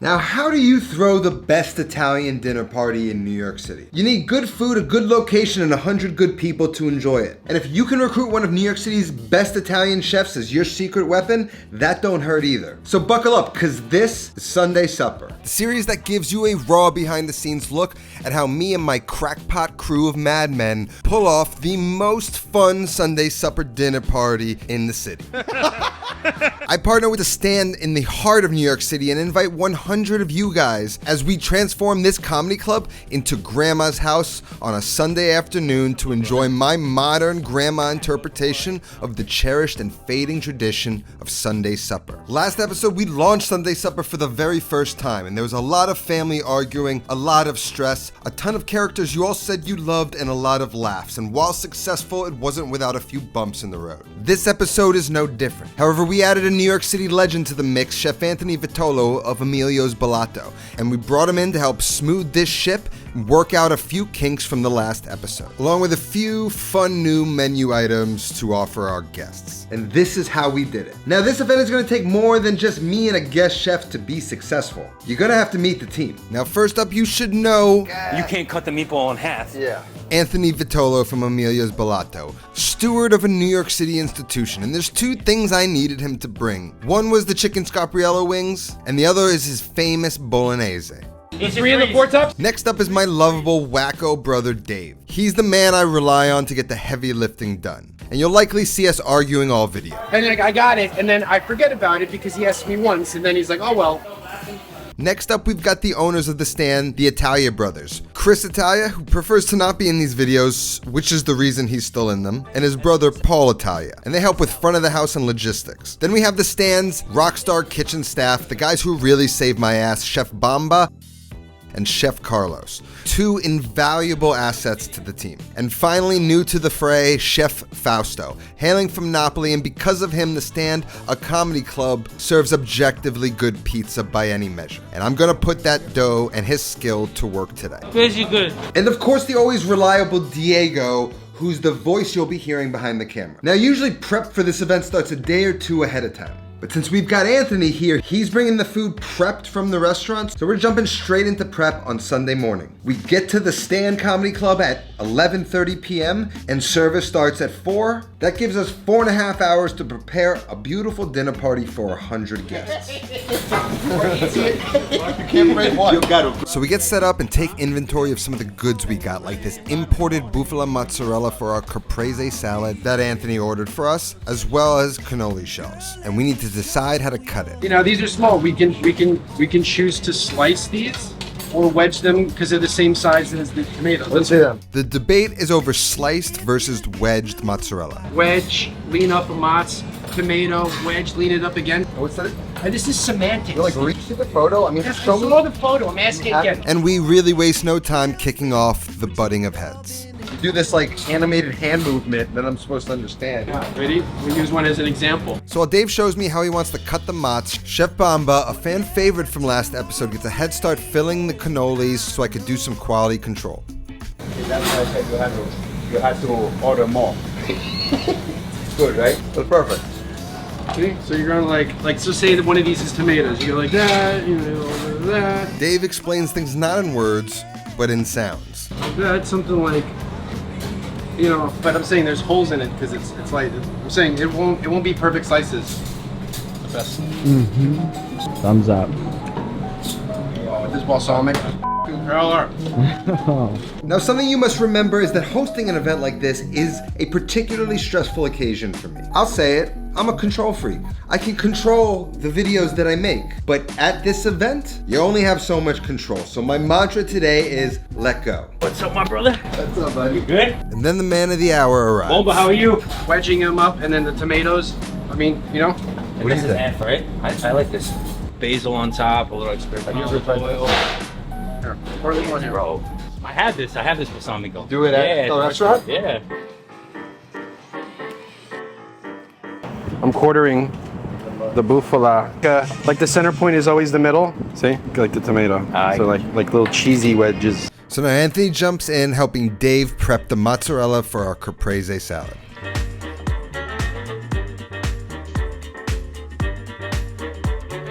Now, how do you throw the best Italian dinner party in New York City? You need good food, a good location, and 100 good people to enjoy it. And if you can recruit one of New York City's best Italian chefs as your secret weapon, that don't hurt either. So buckle up, because this is Sunday Supper, the series that gives you a raw behind-the-scenes look at how me and my crackpot crew of madmen pull off the most fun Sunday Supper dinner party in the city. I partner with a stand in the heart of New York City and invite 100 of you guys as we transform this comedy club into Grandma's house on a Sunday afternoon to enjoy my modern grandma interpretation of the cherished and fading tradition of Sunday Supper. Last episode, we launched Sunday Supper for the very first time, and there was a lot of family arguing, a lot of stress, a ton of characters you all said you loved, and a lot of laughs. And while successful, it wasn't without a few bumps in the road. This episode is no different. However, we added a New York City legend to the mix, Chef Antony Vitolo of Emilio's Bolognese, and we brought him in to help smooth this ship and work out a few kinks from the last episode, along with a few fun new menu items to offer our guests. And this is how we did it. Now, this event is going to take more than just me and a guest chef to be successful. You're going to have to meet the team. Now, first up, you should know... You can't cut the meatball in half. Yeah. Antony Vitolo from Emilio's Bolognese, steward of a New York City institution, and there's two things I needed him to bring. One was the chicken scapriello wings, and the other is his famous Bolognese. The 3 and the 4 tops? Next up is my lovable wacko brother Dave. He's the man I rely on to get the heavy lifting done, and you'll likely see us arguing all video. And like, I got it, and then I forget about it because he asked me once, and then he's like, oh well. Next up, we've got the owners of the stand, the Italia brothers. Chris Italia, who prefers to not be in these videos, which is the reason he's still in them, and his brother Paul Italia, and they help with front of the house and logistics. Then we have the stand's rockstar kitchen staff, the guys who really saved my ass, Chef Bamba and Chef Carlos, two invaluable assets to the team. And finally, new to the fray, Chef Fausto, hailing from Napoli, and because of him, the stand, a comedy club, serves objectively good pizza by any measure. And I'm gonna put that dough and his skill to work today. Very good. And of course, the always reliable Diego, who's the voice you'll be hearing behind the camera. Now, usually prep for this event starts a day or two ahead of time. But since we've got Antony here, he's bringing the food prepped from the restaurant, so we're jumping straight into prep on Sunday morning. We get to the Stand Comedy Club at 11:30 p.m. and service starts at 4. That gives us 4.5 hours to prepare a beautiful dinner party for 100 guests. So we get set up and take inventory of some of the goods we got, like this imported bufala mozzarella for our caprese salad that Antony ordered for us, as well as cannoli shells. And we need to decide how to cut it. You know, these are small. We can choose to slice these or wedge them because they're the same size as the tomatoes. Let's see them. The debate is over sliced versus wedged mozzarella. Wedge, lean up a mozz, tomato, wedge, lean it up again. What's that? This is semantics. You like reach to the photo? I mean, I saw the photo. I'm asking again. And we really waste no time kicking off the butting of heads. Do this like animated hand movement that I'm supposed to understand. Ready? We'll use one as an example. So while Dave shows me how he wants to cut the mozz, Chef Bamba, a fan favorite from last episode, gets a head start filling the cannolis so I could do some quality control. That's why I said you have to order more. Good, right? That's perfect. Okay, so you're gonna like so say that one of these is tomatoes. You go like that, you know, that. Dave explains things not in words, but in sounds. That's something like, you know, but I'm saying there's holes in it because it's like I'm saying it won't be perfect slices. The best. Thumbs up. With this balsamic. Now, something you must remember is that hosting an event like this is a particularly stressful occasion for me. I'll say it, I'm a control freak. I can control the videos that I make, but at this event, you only have so much control. So my mantra today is let go. What's up, my brother? What's up, buddy? You good? And then the man of the hour arrives. Boba, how are you? Wedging them up and then the tomatoes. I mean, you know. What do you think? Half, right? I like this. Basil on top, a little experimental oil. Here, pour this one here. Bro, I have this balsamico. Do it at the restaurant? Yeah. I'm quartering the bufala. Like the center point is always the middle. See, like the tomato. So like little cheesy wedges. So now Antony jumps in, helping Dave prep the mozzarella for our caprese salad.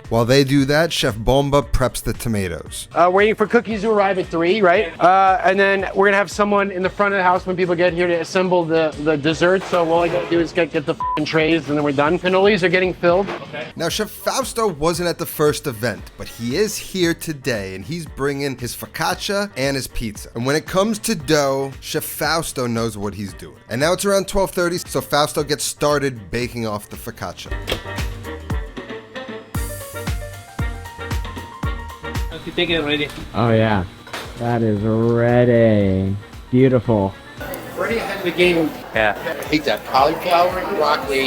While While they do that, Chef Bomba preps the tomatoes. Waiting for cookies to arrive at 3, right? And then we're gonna have someone in the front of the house when people get here to assemble the dessert. So all I gotta do is get the f***ing trays and then we're done. Cannolis are getting filled. Okay. Now, Chef Fausto wasn't at the first event, but he is here today, and he's bringing his focaccia and his pizza. And when it comes to dough, Chef Fausto knows what he's doing. And now it's around 12:30, so Fausto gets started baking off the focaccia. You take it ready. Oh yeah, that is ready. Beautiful. Already ahead of the game. Yeah. I hate that cauliflower and broccoli.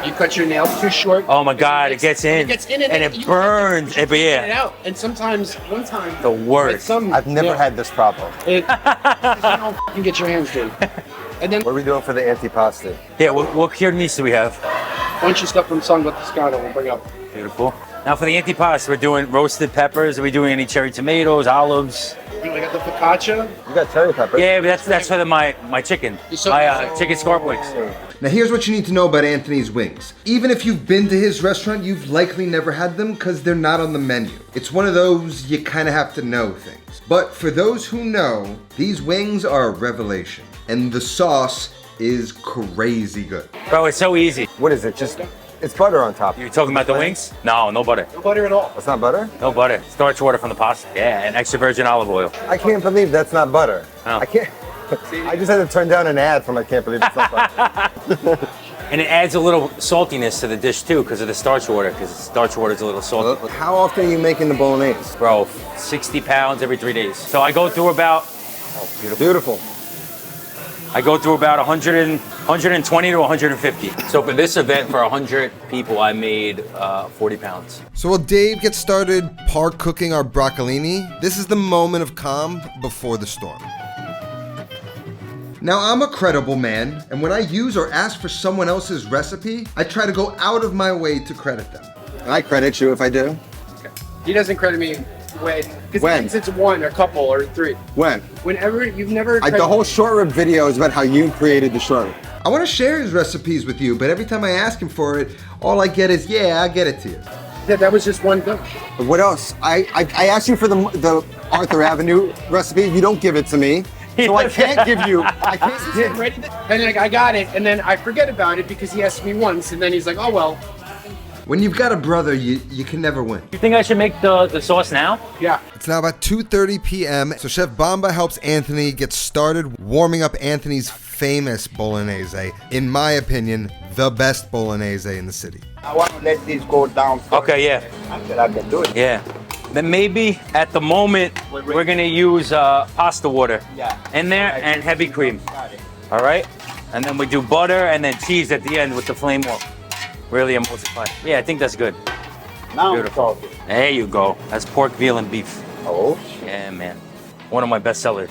You cut your nails too short. Oh my God, it gets in. It gets in and it burns. But Get it yeah, out. And sometimes, one time, the worst. I've never had this problem. you don't f***ing get your hands dirty. And then What are we doing for the antipasti? Yeah, what carnitas do we have? a bunch of stuff from Santo Toscano we'll bring up. Beautiful. Now for the antipasto, we're doing roasted peppers. Are we doing any cherry tomatoes, olives? I got the focaccia. You got cherry pepper. Yeah, but that's for my chicken. My chicken scarf wings. Now here's what you need to know about Anthony's wings. Even if you've been to his restaurant, you've likely never had them because they're not on the menu. It's one of those you kind of have to know things. But for those who know, these wings are a revelation. And the sauce is crazy good. Bro, it's so easy. What is it? Just, it's butter on top. You talking about the wings? No, no butter. No butter at all. It's not butter? No butter. Starch water from the pasta. Yeah, and extra virgin olive oil. I can't believe that's not butter. Oh. I can't. I just had to turn down an ad from I can't believe it's not butter. And it adds a little saltiness to the dish too because of the starch water, because starch water is a little salty. How often are you making the bolognese? Bro, 60 pounds every 3 days. So I go through about, Beautiful. I go through about 120 to 150. So for this event, for 100 people, I made 40 pounds. So while Dave gets started par cooking our broccolini, this is the moment of calm before the storm. Now, I'm a credible man, and when I use or ask for someone else's recipe, I try to go out of my way to credit them. I credit you if I do. He doesn't credit me when. When? Because it's one, a couple, or 3. When? Whenever you've never. The whole short rib video is about how you created the short rib. I want to share his recipes with you, but every time I ask him for it, all I get is, yeah, I'll get it to you. Yeah, that was just one thing. But what else? I asked you for the Arthur Avenue recipe. You don't give it to me. So I can't give you. I can't give. Ready? And like, I got it, and then I forget about it because he asked me once, and then he's like, oh well. When you've got a brother, you can never win. You think I should make the sauce now? Yeah. It's now about 2:30 p.m., so Chef Bomba helps Anthony get started warming up Anthony's famous bolognese. In my opinion, the best bolognese in the city. I want to let this go down first. Okay, yeah. After I can do it. Yeah. Then maybe at the moment, we're gonna use pasta water in there and heavy cream. All right? And then we do butter and then cheese at the end with the flame off. Really emulsify. Yeah, I think that's good. Now Beautiful. I'm talking. There you go. That's pork, veal, and beef. Oh. Yeah, man. One of my best sellers.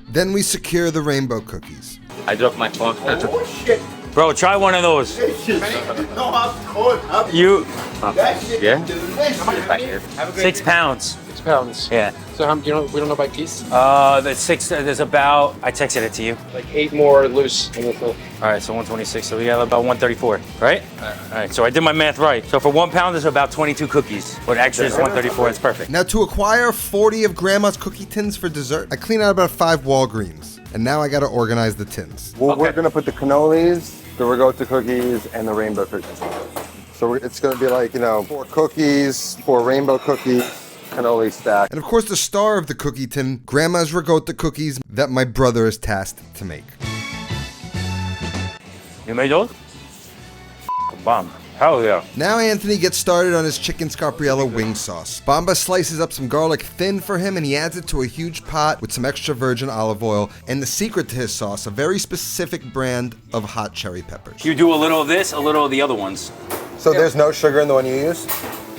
Then we secure the rainbow cookies. I dropped my phone. Oh shit. Bro, try one of those. No, I'm cold. You. That shit Yeah? is delicious. 6 pounds. 6 pounds. Yeah. So how, we don't know by piece? There's 6. There's about. I texted it to you. Like 8 more loose. In the All right, so 126. So we got about 134, right? All right. So I did my math right. So for 1 pound, there's about 22 cookies. But extra is 134. It's perfect. Now to acquire 40 of Grandma's cookie tins for dessert, I clean out about 5 Walgreens. And now I gotta organize the tins. Well, Okay. we're gonna put the cannolis, the ricotta cookies, and the rainbow cookies. So it's gonna be like 4 cookies, 4 rainbow cookies, cannoli stack. And of course the star of the cookie tin, Grandma's ricotta cookies that my brother is tasked to make. You made those? Bomb. Hell yeah. Now Anthony gets started on his chicken scarpiello wing sauce. Bomba slices up some garlic thin for him and he adds it to a huge pot with some extra virgin olive oil and the secret to his sauce, a very specific brand of hot cherry peppers. You do a little of this, a little of the other ones. So there's no sugar in the one you use?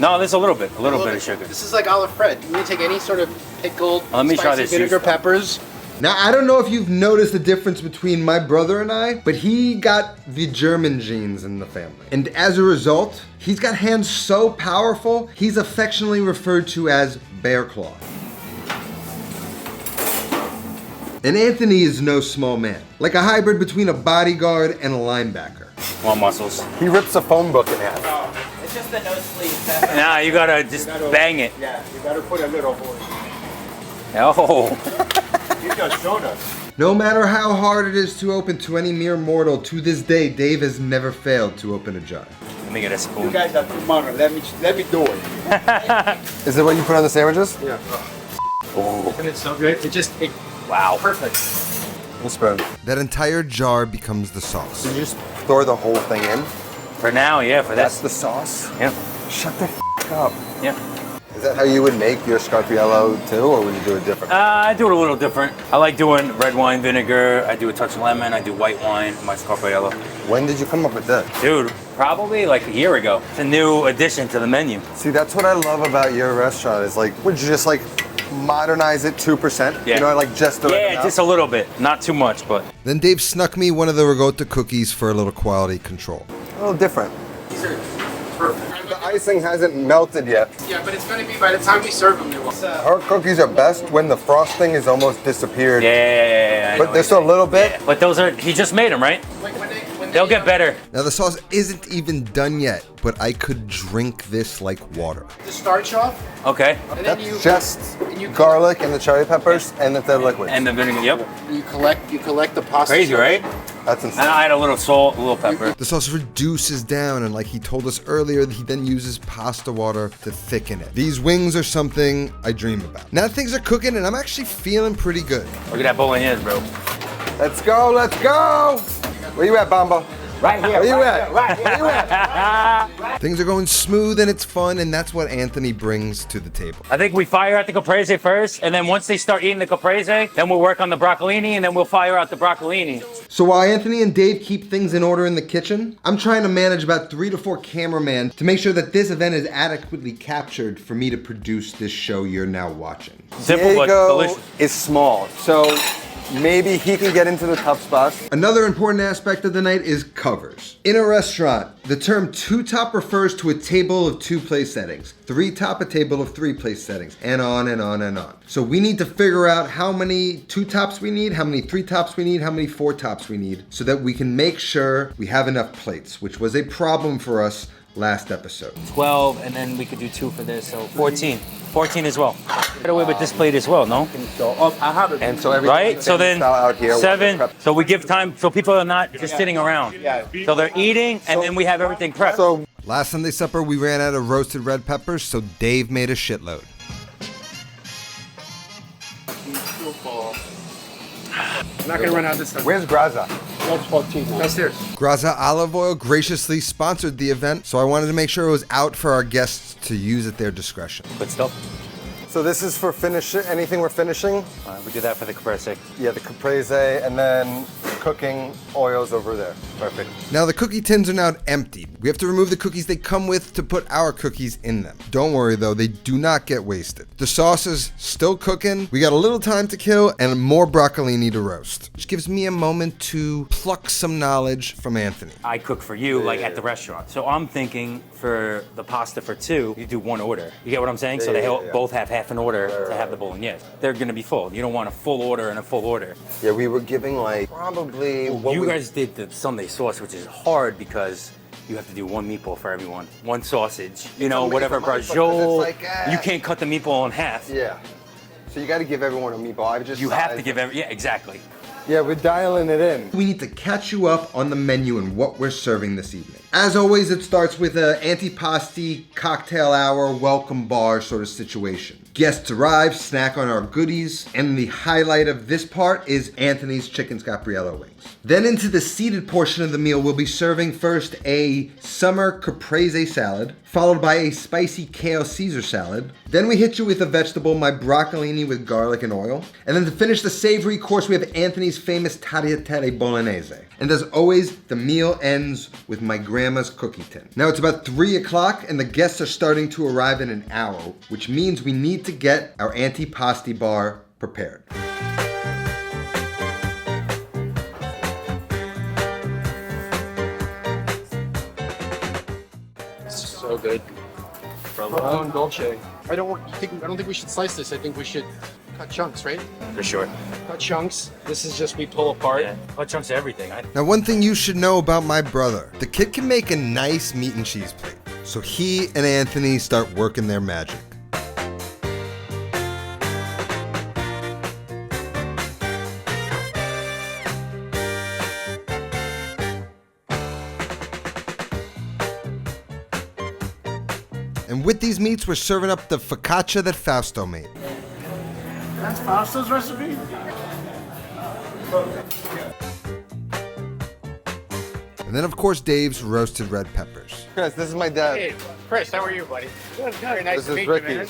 No, there's a little bit of sugar. This is like olive Fred. You need to take any sort of pickled, Let me try spicy this vinegar juice. peppers. Now I don't know if you've noticed the difference between my brother and I, but he got the German genes in the family. And as a result, he's got hands so powerful, he's affectionately referred to as Bear Claw. And Anthony is no small man, like a hybrid between a bodyguard and a linebacker. More muscles. He rips a phone book in half. the nosebleed. That's the Nah, you gotta just bang it. Yeah, you gotta put a little hole. Oh. You just showed us. No matter how hard it is to open to any mere mortal, to this day, Dave has never failed to open a jar. Let me get a You spoon. guys are too modern. Let me do it. Is it what you put on the sandwiches? Yeah. And it's so good. It just, Wow. perfect. Spoon. That entire jar becomes the sauce. Did you just throw the whole thing in? For now, yeah, for That's this. the sauce? Yeah. Shut the up. Yeah. Is that how you would make your scarpiello too, or would you do it different? I do it a little different. I like doing red wine vinegar. I do a touch of lemon. I do white wine, my scarpiello. When did you come up with that? Dude, probably like a year ago. It's a new addition to the menu. See, that's what I love about your restaurant. Is like, would you just like modernize it 2%? Yeah. You know, like just the right Yeah, amount? just a little bit. Not too much, but Then Dave snuck me one of the ricotta cookies for a little quality control. a little different. These are perfect. The icing hasn't melted yet. Yeah, but it's gonna be by the time we serve them, they will. Our cookies are best when the frosting is almost disappeared. yeah. I know But there's still a little bit. Yeah, but those are, he just made them, right? Like when They'll get better. Now the sauce isn't even done yet, but I could drink this like water. the starch off, Okay. and then That's you just you- garlic and the cherry peppers and the liquids. And the vinegar, yep. you collect the pasta. Crazy, right? That's And insane. I add a little salt, a little pepper. The sauce reduces down, and like he told us earlier, he then uses pasta water to thicken it. These wings are something I dream about. Now things are cooking, and I'm actually feeling pretty good. Look at that bolognese, bro. Let's go, let's go! Where you at, Bamba? Right here. Where you at? Where you at? Things are going smooth, and it's fun, and that's what Anthony brings to the table. I think we fire out the caprese first, and then once they start eating the caprese, then we'll work on the broccolini, and then we'll fire out the broccolini. So while Anthony and Dave keep things in order in the kitchen, I'm trying to manage about 3 to 4 cameramen to make sure that this event is adequately captured for me to produce this show you're now watching. Simple but Diego delicious. is small, so maybe he can get into the tough spots. Another important aspect of the night is covers. In a restaurant, the term two-top refers to a table of 2 place settings, three-top a table of 3 place settings, and on and on and on. So we need to figure out how many 2-tops we need, how many 3-tops we need, how many 4-tops we need, so that we can make sure we have enough plates, which was a problem for us last episode. 12, and then we could do 2 for this, so 14. 14 as well. Get away with this plate as well, no? So I have it. And so everything Right? So then out here. 7. So we give time so people are not just sitting around. Yeah. So they're eating, and then we have everything prepped. So Last Sunday supper, we ran out of roasted red peppers, so Dave made a shitload. I'm not gonna run out this time. where's Graza? That's 14. Downstairs. Graza Olive Oil graciously sponsored the event, so I wanted to make sure it was out for our guests to use at their discretion. Good stuff. So this is for finishing, anything we're finishing? We do that for the caprese. Yeah, the caprese, and then cooking oils over there. Perfect. Now the cookie tins are now emptied. We have to remove the cookies they come with to put our cookies in them. Don't worry though, they do not get wasted. The sauce is still cooking. We got a little time to kill and more broccolini to roast, which gives me a moment to pluck some knowledge from Anthony. I cook for you, like at the restaurant. So I'm thinking for the pasta for 2, you do 1 order. You get what I'm saying? So they both have half an order to have the bolognese. They're gonna be full. You don't want a full order and a full order. Yeah, we were giving like probably what You we- guys did the Sunday sauce, which is hard because you have to do 1 meatball for everyone, 1 sausage, you know, whatever for myself, 'cause brajol. it's like, You can't cut the meatball in half. Yeah. So you got to give everyone a meatball. I just You have to sized give it. yeah, exactly. Yeah, we're dialing it in. We need to catch you up on the menu and what we're serving this evening. As always, it starts with a antipasti cocktail hour welcome bar sort of situation. Guests arrive, snack on our goodies, and the highlight of this part is Anthony's chicken scapriello wings. Then into the seated portion of the meal, we'll be serving first a summer caprese salad, followed by a spicy kale Caesar salad. Then we hit you with a vegetable, my broccolini with garlic and oil. And then to finish the savory course, we have Anthony's famous tagliatelle bolognese. And as always, the meal ends with my grandma's cookie tin. Now it's about 3 o'clock and the guests are starting to arrive in an hour, which means we need to get our antipasti bar prepared. So good. Provolone dolce. I don't think we should slice this. I think we should cut chunks, right? For sure. Cut chunks. This is just we pull apart. Yeah. Cut chunks of everything. Now one thing you should know about my brother, the kid can make a nice meat and cheese plate. So he and Anthony start working their magic. And with these meats, we're serving up the focaccia that Fausto made. That's Fausto's recipe? And then, of course, Dave's roasted red peppers. Chris, this is my dad. Hey, Chris, how are you, buddy? Good, very nice This to is meet Ricky. you, man.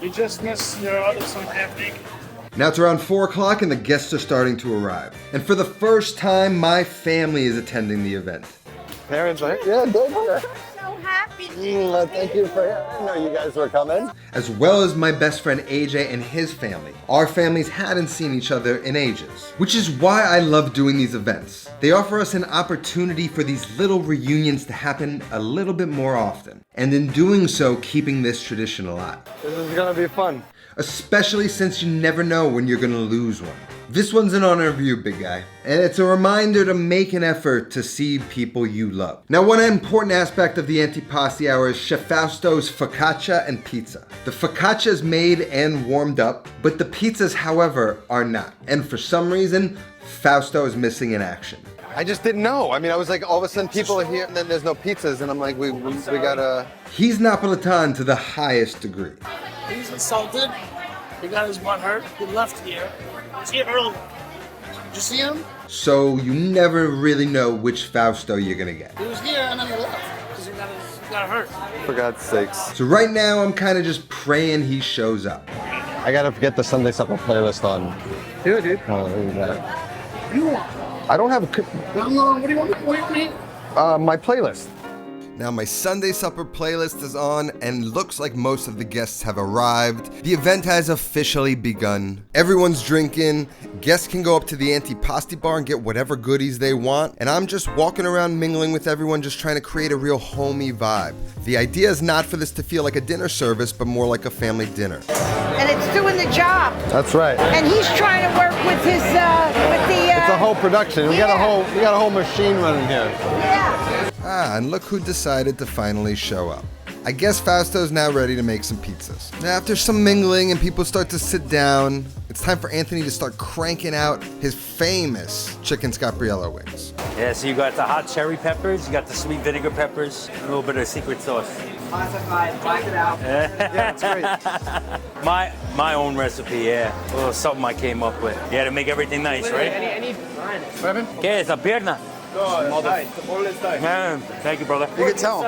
You just missed your other son happening. Now it's around 4 o'clock and the guests are starting to arrive. And for the first time, my family is attending the event. Parents, right? Yeah, Dave. So happy. Thank you for. I didn't know you guys were coming. As well as my best friend AJ and his family. Our families hadn't seen each other in ages. Which is why I love doing these events. They offer us an opportunity for these little reunions to happen a little bit more often. And in doing so, keeping this tradition alive. This is gonna be fun. Especially since you never know when you're gonna lose one. This one's in honor of you, big guy. And it's a reminder to make an effort to see people you love. Now, one important aspect of the antipasti hour is Chef Fausto's focaccia and pizza. The focaccia is made and warmed up, but the pizzas, however, are not. And for some reason, Fausto is missing in action. I just didn't know. I mean, I was like, all of a sudden people are here and then there's no pizzas, and I'm like, we gotta. He's Napolitan to the highest degree. He's insulted. He got his butt hurt. He left here. He's here early. Did you see him? So you never really know which Fausto you're gonna get. He was here and then he left because he got hurt. For God's sakes. So right now, I'm kind of just praying he shows up. I gotta get the Sunday Supper playlist on. Do it, dude. Oh, look at that. What do you want? I don't have a. What do you want? What do you mean? My playlist. Now my Sunday supper playlist is on and looks like most of the guests have arrived. The event has officially begun. Everyone's drinking. Guests can go up to the antipasti bar and get whatever goodies they want. And I'm just walking around mingling with everyone, just trying to create a real homey vibe. The idea is not for this to feel like a dinner service, but more like a family dinner. And it's doing the job. That's right. And he's trying to work with his, It's a whole production. We got a whole machine running here. Yeah. Ah, and look who decided to finally show up. I guess Fausto's now ready to make some pizzas. Now, after some mingling and people start to sit down, it's time for Anthony to start cranking out his famous chicken scapriello wings. Yeah, so you got the hot cherry peppers, you got the sweet vinegar peppers, a little bit of secret sauce. Yeah, that's great. My own recipe, yeah. A little something I came up with. Yeah, to make everything nice, right? What happened? ¿Qué es la pierna? Yeah, thank you, brother. You can tell.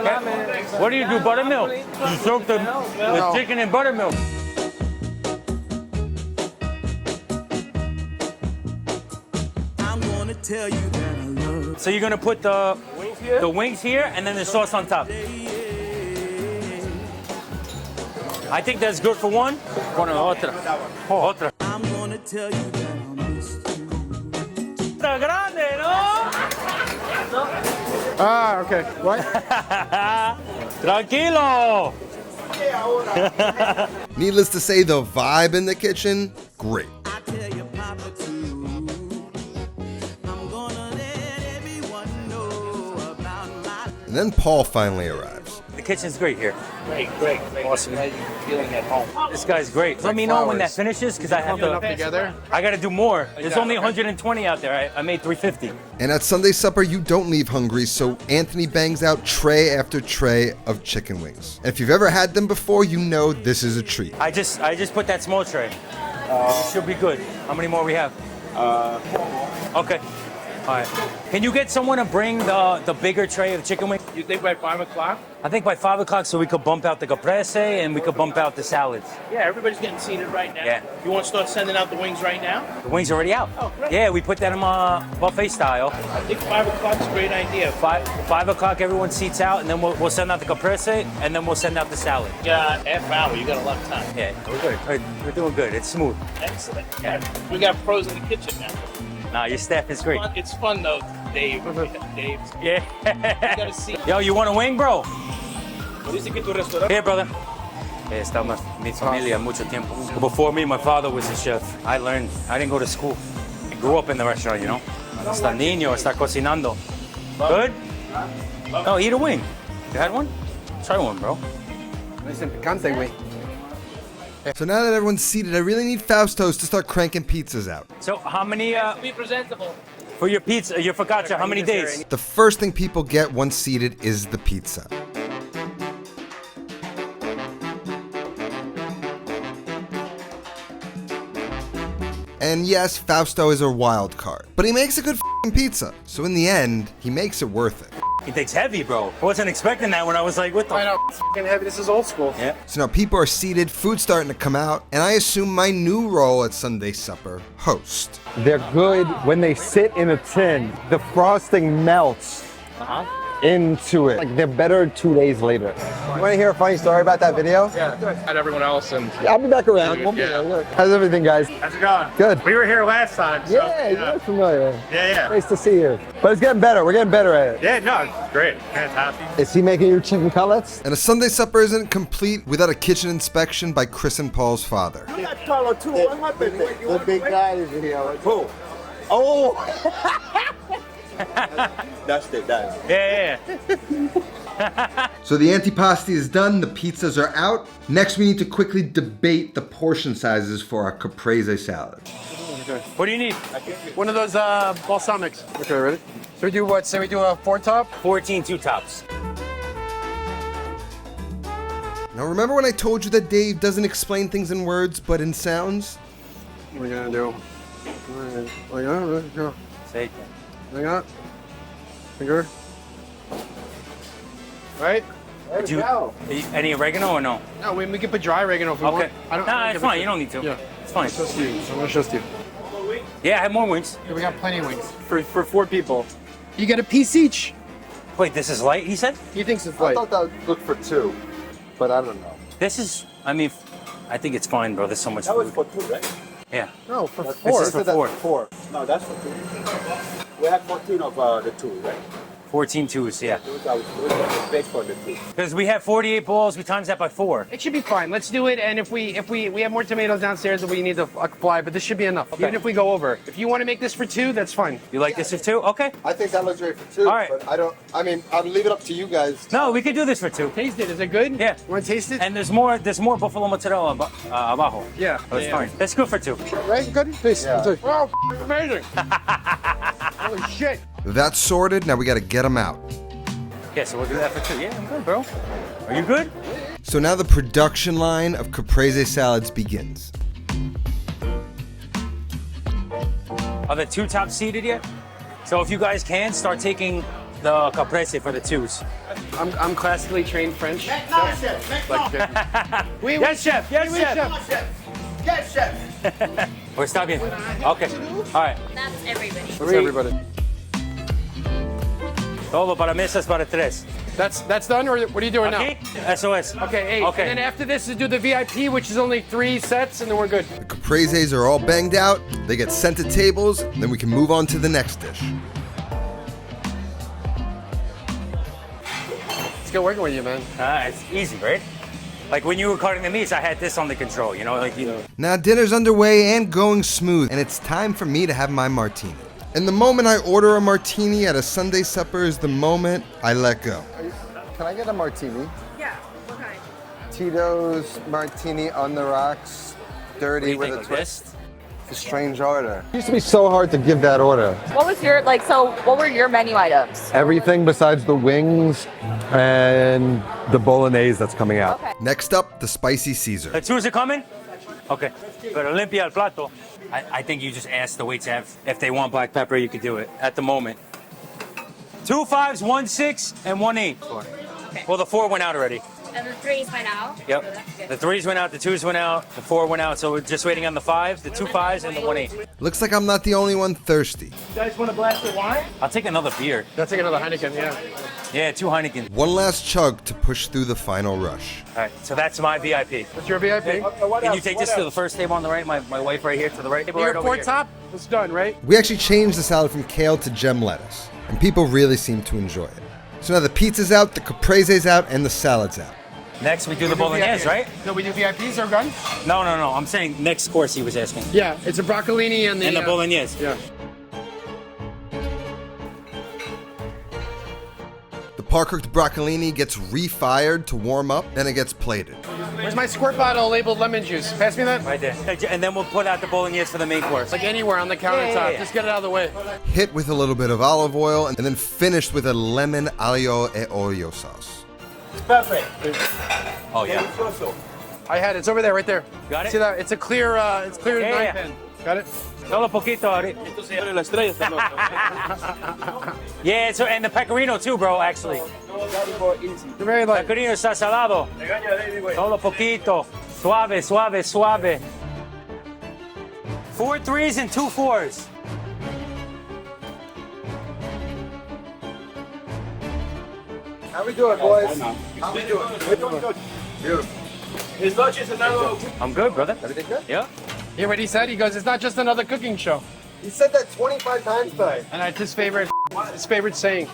What do you do, buttermilk? You soak the chicken in buttermilk. So you're gonna put the wings here and then the sauce on top. I think that's good for one. Bueno, otra. Otra. I'm gonna tell you that I missed you. Está grande, ¿no? Ah, okay. What? Tranquilo. Needless to say, the vibe in the kitchen, great. And then Paul finally arrives. The kitchen's great here. Great. Awesome. Feeling at home. This guy's great. Let me know when that finishes because I have Enough to. together. I got to do more. There's only 120 out there. I made 350. And at Sunday supper, you don't leave hungry, so Anthony bangs out tray after tray of chicken wings. And if you've ever had them before, you know this is a treat. I just put that small tray. It should be good. How many more we have? Okay. All right. Can you get someone to bring the bigger tray of chicken wings? You think by 5 o'clock? I think by 5 o'clock so we could bump out the caprese and we could bump out the salads. Yeah, everybody's getting seated right now. Yeah. You want to start sending out the wings right now? The wings are already out. Oh, great. Yeah, we put that in buffet style. I think 5 o'clock's a great idea. 5 o'clock, everyone seats out, and then we'll send out the caprese, and then we'll send out the salad. You got half hour. You got a lot of time. Yeah, we're good. We're doing good. It's smooth. Excellent. Yeah. We got pros in the kitchen now. Nah, your staff is great. It's fun though, Dave. Dave. Yeah. You gotta see. Yo, you want a wing, bro? Dice que tu restaurante. Here, brother. Está mi familia mucho tiempo. Before me, my father was a chef. I learned. I didn't go to school. I grew up in the restaurant, you know. Está niño, está cocinando. Good? No, eat a wing. You had one? Try one, bro. Listen, picante, güey. So now that everyone's seated, I really need Fausto's to start cranking pizzas out. So how many Be presentable. for your pizza, your focaccia? How many days? The first thing people get once seated is the pizza. And yes, Fausto is a wild card, but he makes a good f***ing pizza. So in the end, he makes it worth it. He takes heavy, bro. I wasn't expecting that when I was like, what the? I know, it's fucking heavy. This is old school. Yeah. So now people are seated, food's starting to come out, and I assume my new role at Sunday supper, host. They're good when they sit in a tin. The frosting melts into it. Like they're better 2 days later. You want to hear a funny story about that video? Yeah, at everyone else. And I'll be back around. Yeah. How's everything, guys? How's it going? Good. We were here last time. So, Yeah, you're familiar. Yeah. Nice to see you. But it's getting better. We're getting better at it. Yeah, no, it's great. Fantastic. Is he making your chicken cutlets? And a Sunday supper isn't complete without a kitchen inspection by Chris and Paul's father. The big guy is here. Who? Oh! That's it, Yeah. So the antipasti is done, the pizzas are out. Next we need to quickly debate the portion sizes for our caprese salad. What do you need? one of those balsamics. Okay, ready? So we do what? Say we do a 4-top? 14 two tops. Now remember when I told you that Dave doesn't explain things in words but in sounds? What are we gonna do? Say it. Hang on. Finger. Right? Do you, any oregano or no? No, we can put dry oregano if we Okay. want. I don't Nah, give it's a fine. shit. You don't need to. Yeah. It's fine. Just you. I'm gonna trust you. Yeah, I have more wings. Yeah, we got plenty of wings for 4 people. You get a piece each. Wait, this is light, he said? He thinks it's I light. thought that was good for 2, but I don't know. This is, I mean, I think it's fine, bro. There's so much food. for 2, right? Yeah. No, for This 4. is for 4. 4. No, that's for 2. We have 14 of the 2, right? 14 twos, yeah. Those are the base for the 2. Because we have 48 balls, we times that by 4. It should be fine. Let's do it. And if we have more tomatoes downstairs that we need to apply, but this should be enough. Okay. Even if we go over. If you want to make this for 2, that's fine. You like this for 2? Okay. I think that looks great for 2, All right. but I'll leave it up to you guys. No, we could do this for 2. Taste it. Is it good? Yeah. Want to taste it? And there's more buffalo mozzarella abajo. Yeah. So it's fine. That's good for 2. Right? Good? Taste. Yeah. Taste. Oh, amazing. Holy shit. That's sorted, now we gotta get them out. Yeah, so we'll do that for 2. Yeah, I'm good, bro. Are you good? So now the production line of caprese salads begins. Are the 2 tops seated yet? So if you guys can, start taking the caprese for the 2s. I'm classically trained French. Yes, Yes, chef. Yes, Oui, chef. Yes, chef. Or está bien. Okay. All right. That's everybody. That's everybody. Todo para mesas para 3. That's done, or what are you doing Okay? SOS. now? Okay, 8. Okay. And then after this is do the VIP, which is only 3 sets, and then we're good. The capreses are all banged out, they get sent to tables, then we can move on to the next dish. Let's get working with you, man. It's easy, right? Like when you were cutting the meats, I had this under control, you know? Like, you know. Now dinner's underway and going smooth, and it's time for me to have my martini. And the moment I order a martini at a Sunday supper is the moment I let go. Can I get a martini? Yeah. What kind? Tito's martini on the rocks, dirty What do you with think, a like twist. this? It's a strange order. It used to be so hard to give that order. What was your what were your menu items? Everything besides the wings and the Bolognese that's coming out. Okay. Next up, the spicy Caesar. The 2s are coming? Okay. Pero limpia el plato. I think you just ask the waits if they want black pepper, you could do it at the moment. 2 5s, 1 6, and 1 8. Okay. Well, the 4 went out already. And the 3s by now. Yep. So that's good. The 3s went out, the 2s went out, the 4 went out, so we're just waiting on the 5s, the 2 5s, and the 1 8. Looks like I'm not the only one thirsty. You guys want a glass of wine? I'll take another beer. Let's take another Heineken, yeah. Yeah, 2 Heineken. One last chug to push through the final rush. All right, so that's my VIP. What's your VIP? Can you take this to the first table on the right? My wife right here to the right table right Your over 4 here. top? It's done, right? We actually changed the salad from kale to gem lettuce, and people really seem to enjoy it. So now the pizza's out, the caprese's out, and the salad's out. Next, we do the Bolognese, right? No, we do VIPs or gun? No. I'm saying next course he was asking. Yeah, it's a broccolini and the... And the Bolognese. Yeah. The par-cooked broccolini gets refired to warm up, then it gets plated. Where's my squirt bottle labeled lemon juice? Pass me that. Right there. And then we'll put out the bolognese for the main course. Like anywhere on the countertop. Yeah. Just get it out of the way. Hit with a little bit of olive oil, and then finished with a lemon aglio e olio sauce. Perfect. Oh yeah. I had it. It's over there, right there. Got it? See that? It's a clear, nine pin. Got it? Solo poquito. Yeah, so and the pecorino too, bro. Actually, You're very like. pecorino está salado. Solo poquito. Suave, suave, suave. 4 3s and 2 4s. How we doing, boys? How we doing? We're doing good. Beautiful. It's not just another. I'm good, brother. Everything good? Yeah. Hear what he said? He goes, it's not just another cooking show. He said that 25 times tonight. And it's his favorite saying.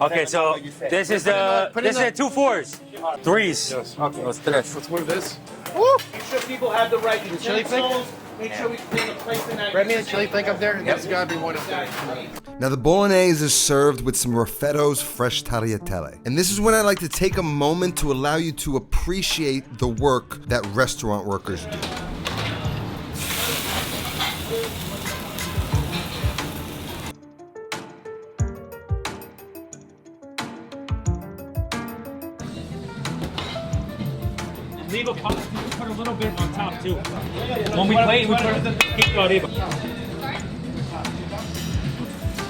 Okay, so this is the Put in this is the- the 2 4s. 3s. Yes. Okay. Los tres. Let's move this. Make sure people have the right chili flake? utensils. Make sure we clean the place in that. Grab me a chili flake up there. There's gotta be one up there. Now the bolognese is served with some Raffetto's fresh tagliatelle. And this is when I like to take a moment to allow you to appreciate the work that restaurant workers do. Leave a pot. Put a little bit on top too. When we plate, we put poquito arriba.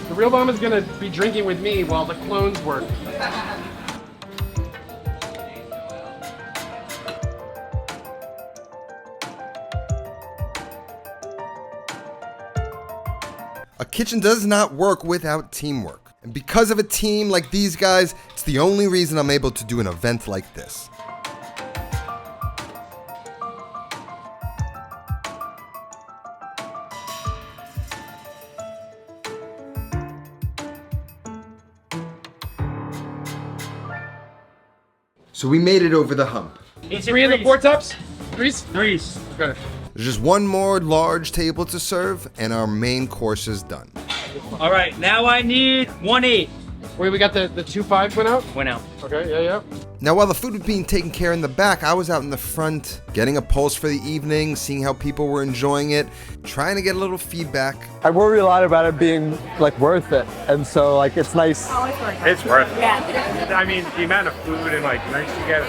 The real bomb is gonna be drinking with me while the clones work. A kitchen does not work without teamwork. And because of a team like these guys, it's the only reason I'm able to do an event like this. So we made it over the hump. 3 in the 4 tops? 3s? 3s. Okay. There's just one more large table to serve, and our main course is done. All right, now I need 1 8. Wait, we got the 2 5s went out? Went out. Okay, yeah. Now, while the food was being taken care in the back, I was out in the front, getting a pulse for the evening, seeing how people were enjoying it, trying to get a little feedback. I worry a lot about it being like worth it, and so like it's nice. It's worth it. Yeah. I mean, the amount of food and like drinks you get,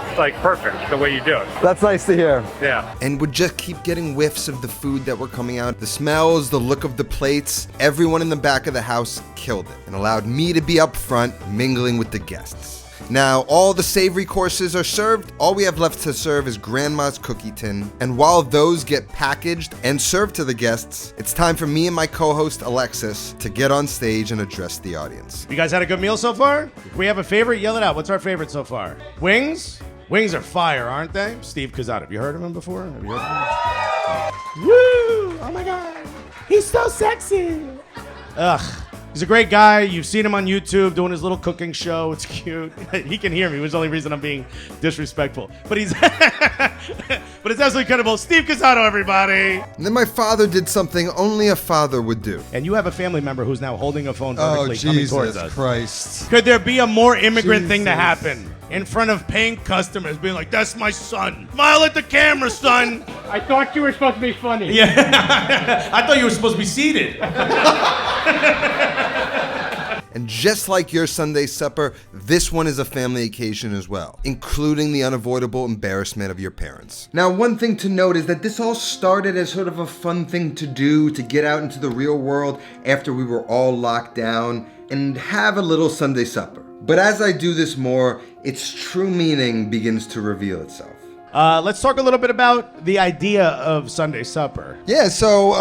it's like perfect the way you do it. That's nice to hear. Yeah. And would just keep getting whiffs of the food that were coming out. The smells, the look of the plates, everyone in the back of the house killed it and allowed me to be up front, mingling with the guests. Now, all the savory courses are served. All we have left to serve is Grandma's cookie tin. And while those get packaged and served to the guests, it's time for me and my co-host Alexis to get on stage and address the audience. You guys had a good meal so far? If we have a favorite, yell it out. What's our favorite so far? Wings? Wings are fire, aren't they? Steve Kazat. Have you heard of him before? Have you heard of him? Woo! Oh my God. He's so sexy. Ugh. He's a great guy. You've seen him on YouTube doing his little cooking show. It's cute. He can hear me, which is the only reason I'm being disrespectful. But he's, but it's absolutely incredible. Steve Casado, everybody. And then my father did something only a father would do. And you have a family member who's now holding a phone vertically coming towards us. Christ. Could there be a more immigrant thing to happen? In front of paying customers, being like, "That's my son. Smile at the camera, son." I thought you were supposed to be funny. Yeah, I thought you were supposed to be seated. And just like your Sunday supper, this one is a family occasion as well, including the unavoidable embarrassment of your parents. Now, one thing to note is that this all started as sort of a fun thing to do, to get out into the real world after we were all locked down and have a little Sunday supper. But as I do this more, its true meaning begins to reveal itself. Let's talk a little bit about the idea of Sunday supper. Yeah, so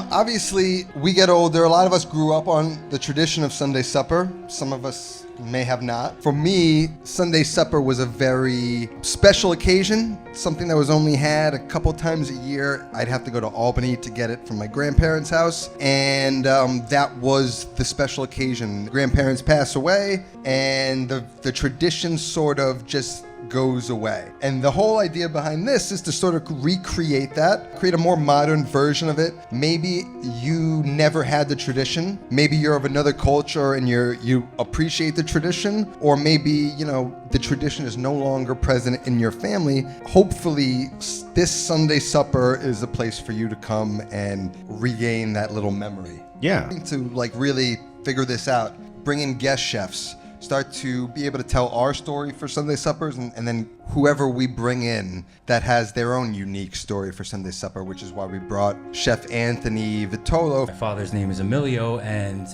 obviously we get older. A lot of us grew up on the tradition of Sunday supper. Some of us may have not. For me, Sunday supper was a very special occasion, something that was only had a couple times a year. I'd have to go to Albany to get it from my grandparents' house, and that was the special occasion. Grandparents pass away, and the tradition sort of just goes away. And the whole idea behind this is to sort of recreate that, create a more modern version of it. Maybe you never had the tradition. Maybe you're of another culture and you appreciate the tradition, or maybe, you know, the tradition is no longer present in your family. Hopefully this Sunday supper is a place for you to come and regain that little memory. Yeah. To like really figure this out, bring in guest chefs, start to be able to tell our story for Sunday suppers, and then whoever we bring in that has their own unique story for Sunday supper, which is why we brought Chef Antony Vitolo. My father's name is Emilio, and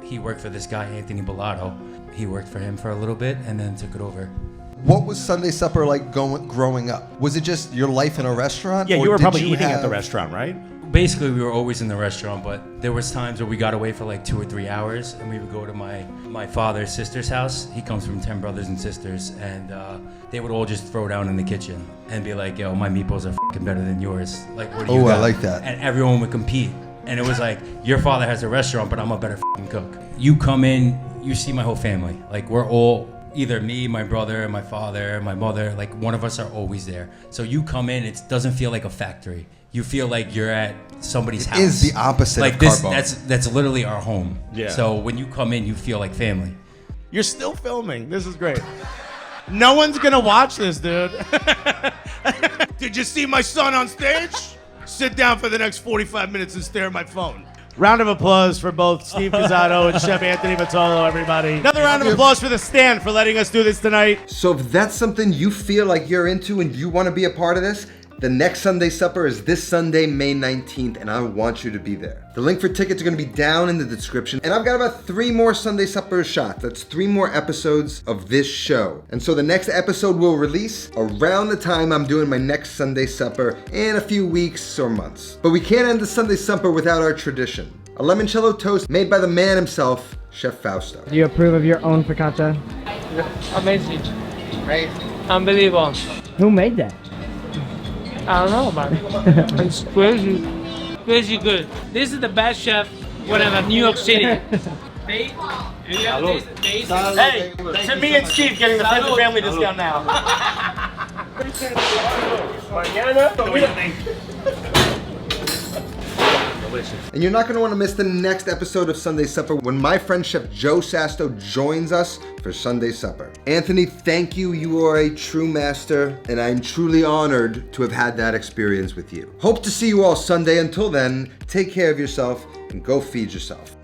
he worked for this guy, Antony Vitolo. He worked for him for a little bit and then took it over. What was Sunday supper like growing up? Was it just your life in a restaurant? Yeah, or you were did probably eating at the have- restaurant, right? Basically, we were always in the restaurant, but there was times where we got away for like 2 or 3 hours, and we would go to my father's sister's house. He comes from 10 brothers and sisters, and they would all just throw down in the kitchen and be like, yo, my meatballs are fucking better than yours. Like, what do you got? I like that. And everyone would compete. And it was like, your father has a restaurant, but I'm a better fucking cook. You come in, you see my whole family. Like, we're all, either me, my brother, my father, my mother, like one of us are always there. So you come in, it doesn't feel like a factory. You feel like you're at somebody's house. It is the opposite like of this. Carbone. That's literally our home. Yeah. So when you come in, you feel like family. You're still filming. This is great. No one's gonna watch this, dude. Did you see my son on stage? Sit down for the next 45 minutes and stare at my phone. Round of applause for both Steve Cazzato and Chef Antony Vitolo, everybody. Another round of applause for The Stand for letting us do this tonight. So if that's something you feel like you're into and you want to be a part of this, the next Sunday supper is this Sunday, May 19th, and I want you to be there. The link for tickets are going to be down in the description, and I've got about 3 more Sunday supper shots. That's 3 more episodes of this show. And so the next episode will release around the time I'm doing my next Sunday supper in a few weeks or months. But we can't end the Sunday supper without our tradition. A limoncello toast made by the man himself, Chef Fausto. Do you approve of your own focaccia? Amazing. Right? Unbelievable. Who made that? I don't know, man. It's crazy. Crazy good. This is the best chef whatever, New York City. Hey, to me and Steve getting the friends and family discount now. And you're not going to want to miss the next episode of Sunday Supper when my friend Chef Joe Sasto joins us for Sunday Supper. Anthony, thank you. You are a true master, and I'm truly honored to have had that experience with you. Hope to see you all Sunday. Until then, take care of yourself and go feed yourself.